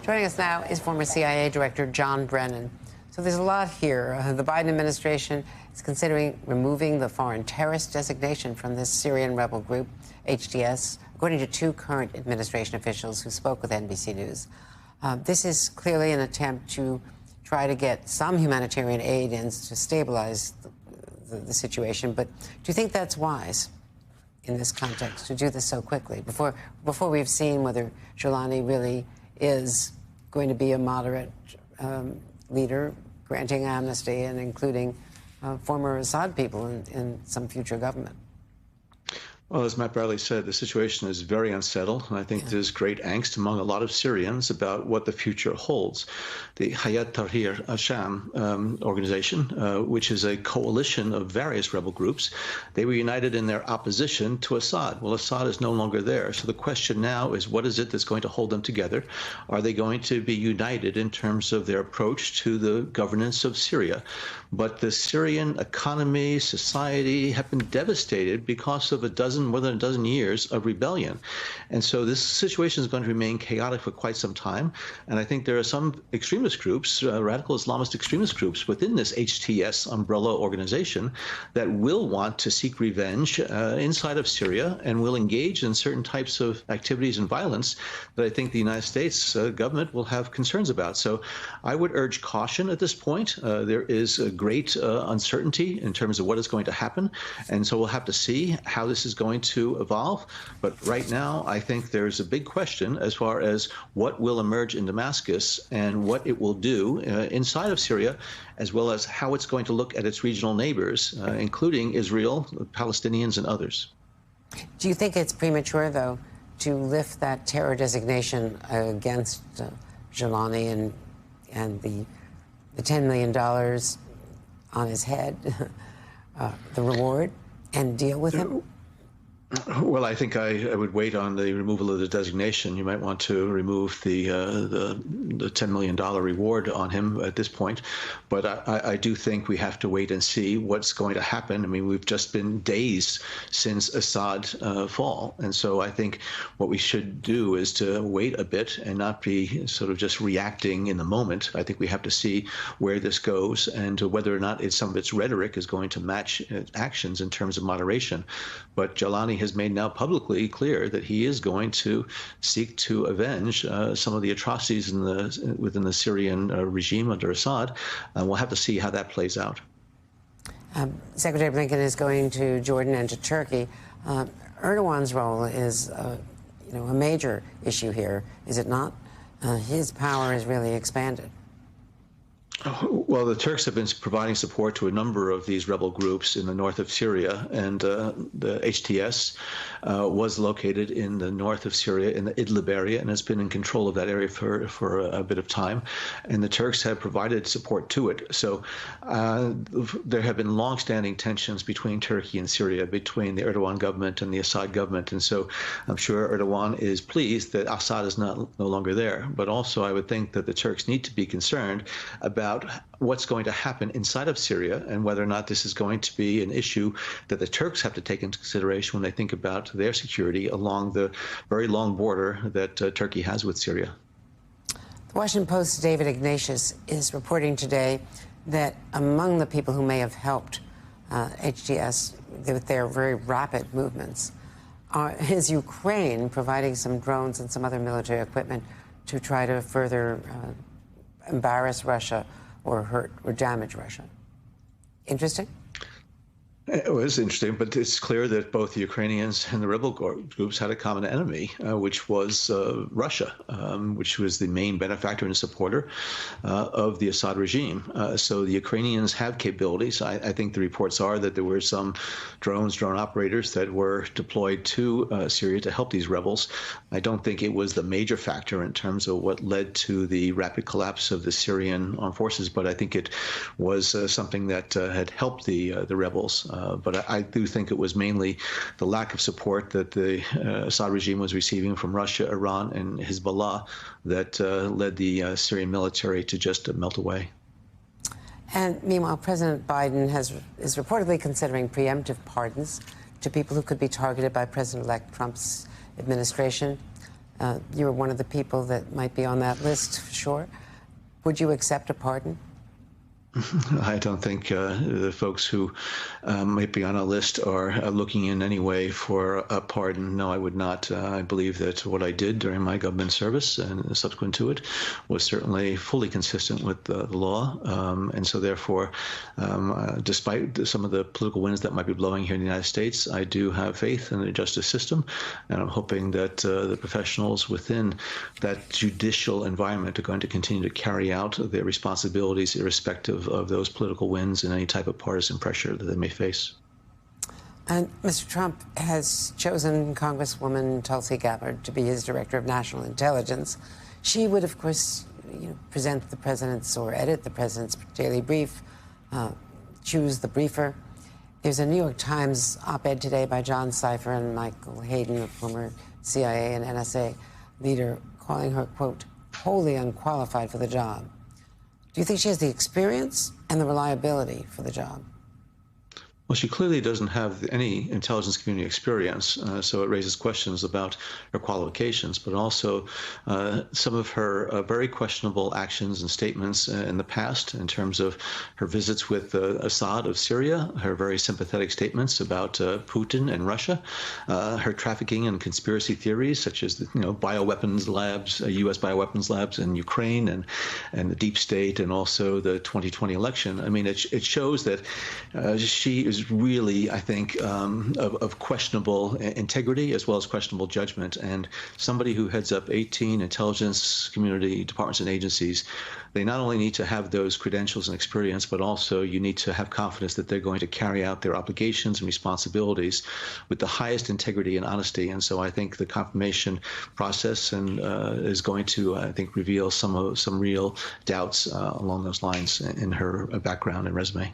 Joining us now is former CIA Director John Brennan. So there's a lot here. The Biden administration is considering removing the foreign terrorist designation from this Syrian rebel group, HTS, according to two current administration officials who spoke with NBC News. This is clearly an attempt to try to get some humanitarian aid in to stabilize the situation. But do you think that's wise in this context to do this so quickly, before we've seen whether Jolani really is going to be a moderate leader, granting amnesty and including former Assad people in some future government? Well, as Matt Bradley said, the situation is very unsettled, and I think there's great angst among a lot of Syrians about what the future holds. The Hayat Tahrir al-Sham organization, which is a coalition of various rebel groups, they were united in their opposition to Assad. Well, Assad is no longer there, so the question now is, what is it that's going to hold them together? Are they going to be united in terms of their approach to the governance of Syria? But the Syrian economy, society have been devastated because of more than a dozen years of rebellion. And so this situation is going to remain chaotic for quite some time. And I think there are some extremist groups, radical Islamist extremist groups within this HTS umbrella organization that will want to seek revenge inside of Syria and will engage in certain types of activities and violence that I think the United States government will have concerns about. So I would urge caution at this point. There is a great uncertainty in terms of what is going to happen. And so we'll have to see how this is going to evolve. But right now, I think there's a big question as far as what will emerge in Damascus and what it will do inside of Syria, as well as how it's going to look at its regional neighbors, including Israel, the Palestinians, and others. Do you think it's premature, though, to lift that terror designation against Jolani and the $10 million on his head, the reward, and deal with him? Well, I think I would wait on the removal of the designation. You might want to remove the $10 million reward on him at this point. But I do think we have to wait and see what's going to happen. I mean, we've just been days since Assad fall. And so I think what we should do is to wait a bit and not be sort of just reacting in the moment. I think we have to see where this goes and whether or not some of its rhetoric is going to match actions in terms of moderation. But Jolani has made now publicly clear that he is going to seek to avenge some of the atrocities within the Syrian regime under Assad. We'll have to see how that plays out. Secretary Blinken is going to Jordan and to Turkey. Erdogan's role is, a major issue here, is it not? His power has really expanded. Well, the Turks have been providing support to a number of these rebel groups in the north of Syria, and the HTS was located in the north of Syria in the Idlib area and has been in control of that area for a bit of time. And the Turks have provided support to it. So there have been long-standing tensions between Turkey and Syria, between the Erdogan government and the Assad government. And so I'm sure Erdogan is pleased that Assad is no longer there. But also I would think that the Turks need to be concerned about what's going to happen inside of Syria and whether or not this is going to be an issue that the Turks have to take into consideration when they think about their security along the very long border that Turkey has with Syria. The Washington Post's David Ignatius is reporting today that among the people who may have helped HTS with their very rapid movements is Ukraine providing some drones and some other military equipment to try to further embarrass Russia or hurt or damage Russia. Interesting? It was interesting, but it's clear that both the Ukrainians and the rebel groups had a common enemy, which was Russia, which was the main benefactor and supporter of the Assad regime. So the Ukrainians have capabilities. I think the reports are that there were some drone operators that were deployed to Syria to help these rebels. I don't think it was the major factor in terms of what led to the rapid collapse of the Syrian armed forces, but I think it was something that had helped the rebels. But I do think it was mainly the lack of support that the Assad regime was receiving from Russia, Iran, and Hezbollah that led the Syrian military to just melt away. And meanwhile, President Biden is reportedly considering preemptive pardons to people who could be targeted by President-elect Trump's administration. You're one of the people that might be on that list, for sure. Would you accept a pardon? I don't think the folks who might be on a list are looking in any way for a pardon. No, I would not. I believe that what I did during my government service and subsequent to it was certainly fully consistent with the law. And so therefore, despite some of the political winds that might be blowing here in the United States, I do have faith in the justice system. And I'm hoping that the professionals within that judicial environment are going to continue to carry out their responsibilities irrespective of those political winds and any type of partisan pressure that they may face. And Mr. Trump has chosen Congresswoman Tulsi Gabbard to be his Director of National Intelligence. She would, of course, present the president's or edit the president's daily brief, choose the briefer. There's a New York Times op-ed today by John Cipher and Michael Hayden, a former CIA and NSA leader, calling her, quote, wholly unqualified for the job. Do you think she has the experience and the reliability for the job? Well, she clearly doesn't have any intelligence community experience, so it raises questions about her qualifications, but also some of her very questionable actions and statements in the past in terms of her visits with Assad of Syria, her very sympathetic statements about Putin and Russia, her trafficking and conspiracy theories such as bioweapons labs, U.S. bioweapons labs in Ukraine and the deep state and also the 2020 election. I mean, it shows that she is really, I think, of questionable integrity as well as questionable judgment. And somebody who heads up 18 intelligence community departments and agencies, they not only need to have those credentials and experience, but also you need to have confidence that they're going to carry out their obligations and responsibilities with the highest integrity and honesty. And so I think the confirmation process is going to, I think, reveal some real doubts along those lines in her background and resume.